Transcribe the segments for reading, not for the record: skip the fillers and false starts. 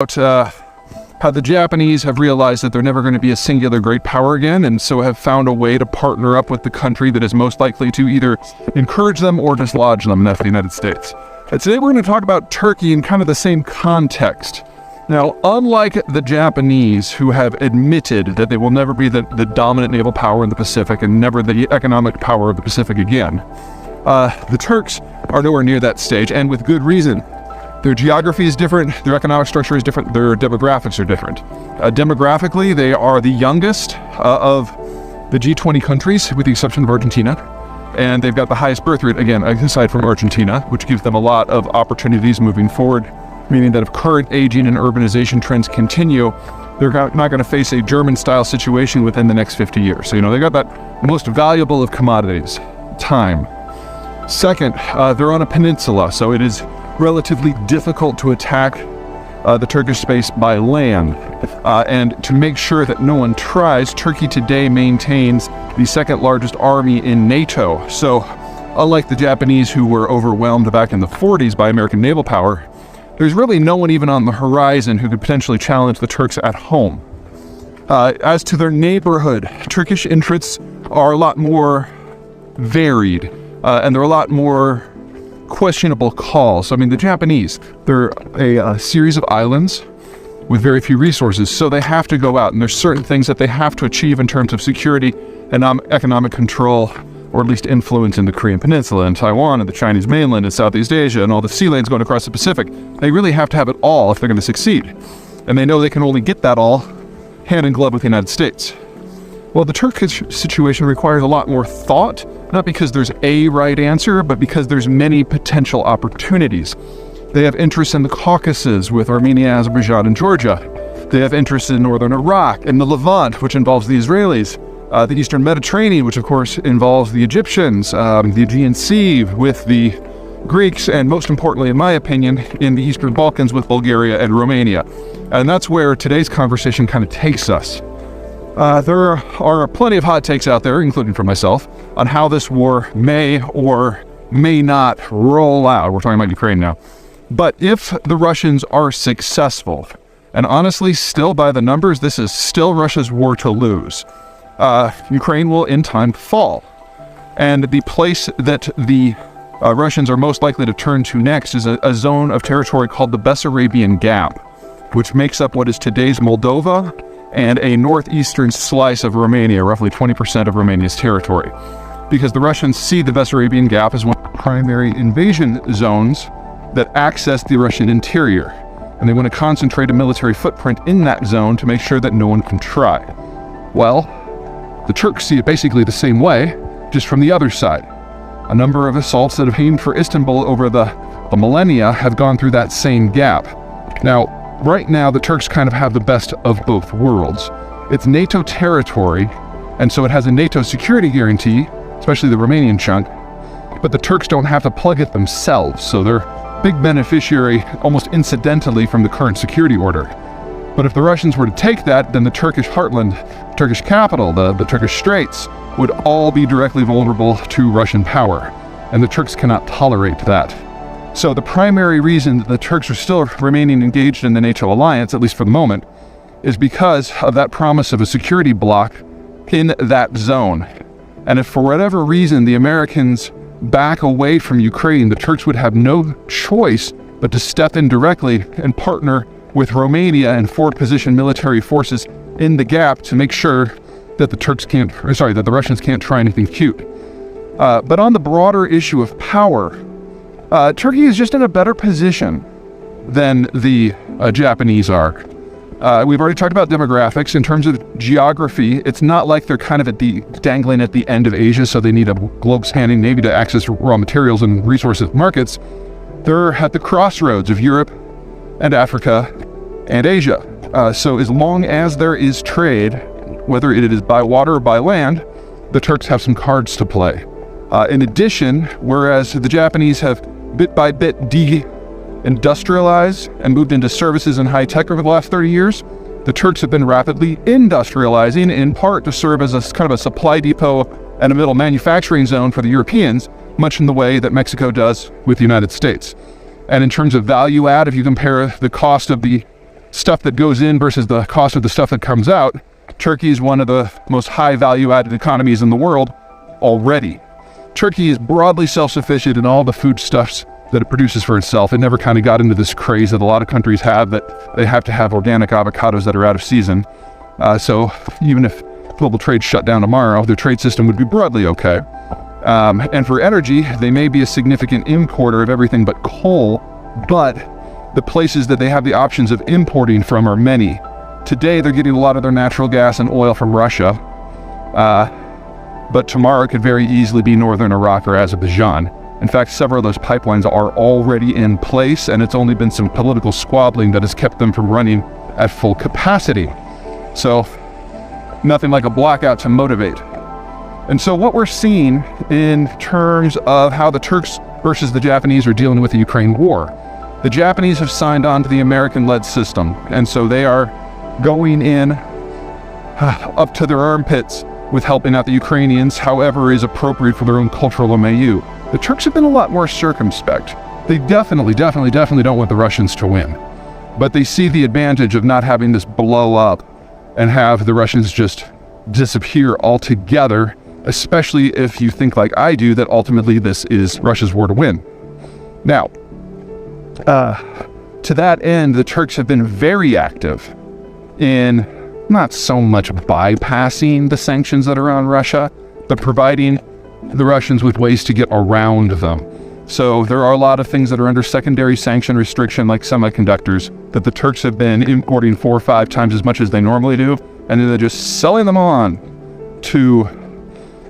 How the Japanese have realized that they're never going to be a singular great power again, and so have found a way to partner up with the country that is most likely to either encourage them or dislodge them, and that's the United States. And today we're going to talk about Turkey in kind of the same context. Now, unlike the Japanese, who have admitted that they will never be the dominant naval power in the Pacific and never the economic power of the Pacific again, the Turks are nowhere near that stage, and with good reason. Their geography is different, their economic structure is different, their demographics are different. Demographically, they are the youngest of the G20 countries, with the exception of Argentina, and they've got the highest birth rate, again, aside from Argentina, which gives them a lot of opportunities moving forward, meaning that if current aging and urbanization trends continue, they're not going to face a German-style situation within the next 50 years. So, they got that most valuable of commodities, time. Second, they're on a peninsula, so it is relatively difficult to attack the Turkish space by land. And to make sure that no one tries, Turkey today maintains the second largest army in NATO. So, unlike the Japanese, who were overwhelmed back in the 40s by American naval power, there's really no one even on the horizon who could potentially challenge the Turks at home. As to their neighborhood, Turkish interests are a lot more varied, and they're a lot more questionable calls. The Japanese, they're a series of islands with very few resources, so they have to go out, and there's certain things that they have to achieve in terms of security and economic control, or at least influence in the Korean Peninsula and Taiwan and the Chinese mainland and Southeast Asia and all the sea lanes going across the Pacific. They really have to have it all if they're going to succeed. And they know they can only get that all hand in glove with the United States. Well, the Turkish situation requires a lot more thought, not because there's a right answer, but because there's many potential opportunities. They have interests in the Caucasus with Armenia, Azerbaijan, and Georgia. They have interests in northern Iraq and the Levant, which involves the Israelis. The Eastern Mediterranean, which of course involves the Egyptians, the Aegean Sea with the Greeks, and most importantly, in my opinion, in the Eastern Balkans with Bulgaria and Romania. And that's where today's conversation kind of takes us. There are plenty of hot takes out there, including from myself, on how this war may or may not roll out. We're talking about Ukraine now. But if the Russians are successful, and honestly, still by the numbers, this is still Russia's war to lose, Ukraine will in time fall. And the place that the Russians are most likely to turn to next is a zone of territory called the Bessarabian Gap, which makes up what is today's Moldova and a northeastern slice of Romania, roughly 20% of Romania's territory. Because the Russians see the Bessarabian Gap as one of the primary invasion zones that access the Russian interior. And they want to concentrate a military footprint in that zone to make sure that no one can try. Well, the Turks see it basically the same way, just from the other side. A number of assaults that have aimed for Istanbul over the millennia have gone through that same gap. Now, right now, the Turks kind of have the best of both worlds. It's NATO territory, and so it has a NATO security guarantee, especially the Romanian chunk, but the Turks don't have to plug it themselves, so they're a big beneficiary, almost incidentally, from the current security order. But if the Russians were to take that, then the Turkish heartland, Turkish capital, the Turkish Straits, would all be directly vulnerable to Russian power, and the Turks cannot tolerate that. So the primary reason that the Turks are still remaining engaged in the NATO alliance, at least for the moment, is because of that promise of a security bloc in that zone. And if for whatever reason the Americans back away from Ukraine, the Turks would have no choice but to step in directly and partner with Romania and forward-position military forces in the gap to make sure that that the Russians can't try anything cute. But on the broader issue of power, Turkey is just in a better position than the Japanese are. We've already talked about demographics. In terms of geography, it's not like they're kind of dangling at the end of Asia, so they need a globe-spanning navy to access raw materials and resources markets. They're at the crossroads of Europe and Africa and Asia. So as long as there is trade, whether it is by water or by land, the Turks have some cards to play. In addition, whereas the Japanese have bit by bit de-industrialized and moved into services and high tech over the last 30 years, the Turks have been rapidly industrializing, in part to serve as a kind of a supply depot and a middle manufacturing zone for the Europeans, much in the way that Mexico does with the United States. And in terms of value add, if you compare the cost of the stuff that goes in versus the cost of the stuff that comes out, Turkey is one of the most high value-added economies in the world already. Turkey is broadly self-sufficient in all the foodstuffs that it produces for itself. It never kind of got into this craze that a lot of countries have, that they have to have organic avocados that are out of season. So even if global trade shut down tomorrow, their trade system would be broadly okay. And for energy, they may be a significant importer of everything but coal, but the places that they have the options of importing from are many. Today, they're getting a lot of their natural gas and oil from Russia, but tomorrow it could very easily be northern Iraq or Azerbaijan. In fact, several of those pipelines are already in place, and it's only been some political squabbling that has kept them from running at full capacity. So, nothing like a blackout to motivate. And so what we're seeing in terms of how the Turks versus the Japanese are dealing with the Ukraine war, the Japanese have signed on to the American-led system, and so they are going in up to their armpits with helping out the Ukrainians, however is appropriate for their own cultural milieu. The Turks have been a lot more circumspect. They definitely don't want the Russians to win. But they see the advantage of not having this blow up and have the Russians just disappear altogether, especially if you think like I do, that ultimately this is Russia's war to win. Now, to that end, the Turks have been very active in not so much bypassing the sanctions that are on Russia, but providing the Russians with ways to get around them. So there are a lot of things that are under secondary sanction restriction, like semiconductors, that the Turks have been importing 4 or 5 times as much as they normally do, and then they're just selling them on to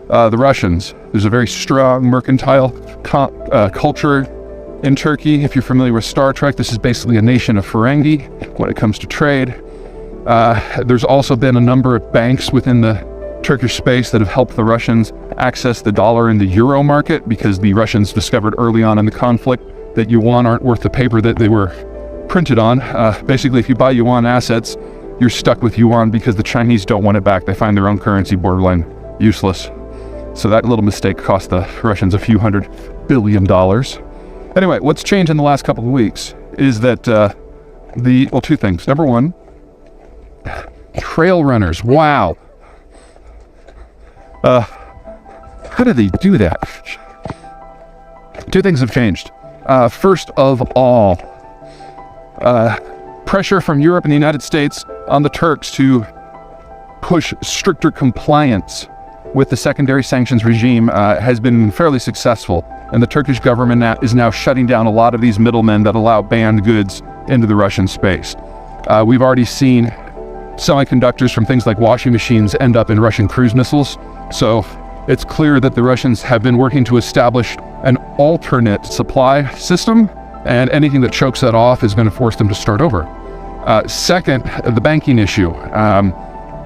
the Russians. There's a very strong mercantile culture in Turkey. If you're familiar with Star Trek, this is basically a nation of Ferengi when it comes to trade. There's also been a number of banks within the Turkish space that have helped the Russians access the dollar and the euro market, because the Russians discovered early on in the conflict that yuan aren't worth the paper that they were printed on. Basically, if you buy yuan assets, you're stuck with yuan because the Chinese don't want it back. They find their own currency borderline useless. So that little mistake cost the Russians a few $100 billion. Anyway, what's changed in the last couple of weeks is that well, 2 things. Number one, trail runners. Wow. How did they do that? 2 things have changed. First of all, pressure from Europe and the United States on the Turks to push stricter compliance with the secondary sanctions regime has been fairly successful, and the Turkish government is now shutting down a lot of these middlemen that allow banned goods into the Russian space. We've already seen semiconductors from things like washing machines end up in Russian cruise missiles, so it's clear that the Russians have been working to establish an alternate supply system, and anything that chokes that off is going to force them to start over. Second, the banking issue.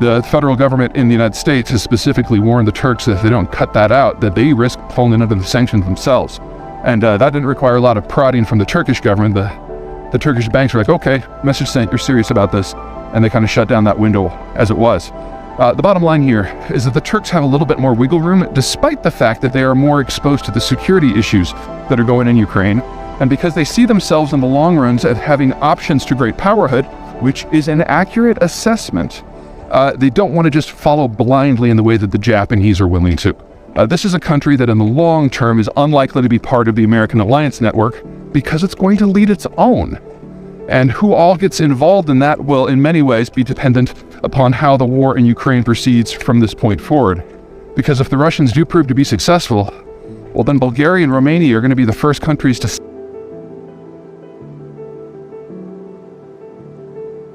The federal government in the United States has specifically warned the Turks that if they don't cut that out, that they risk falling under the sanctions themselves. And that didn't require a lot of prodding from the Turkish government. The Turkish banks were like, okay, message sent, you're serious about this. And they kind of shut down that window as it was. The bottom line here is that the Turks have a little bit more wiggle room, despite the fact that they are more exposed to the security issues that are going in Ukraine. And because they see themselves in the long runs as having options to great powerhood, which is an accurate assessment, they don't want to just follow blindly in the way that the Japanese are willing to. This is a country that in the long term is unlikely to be part of the American alliance network because it's going to lead its own. And who all gets involved in that will in many ways be dependent upon how the war in Ukraine proceeds from this point forward. Because if the Russians do prove to be successful, well then Bulgaria and Romania are going to be the first countries to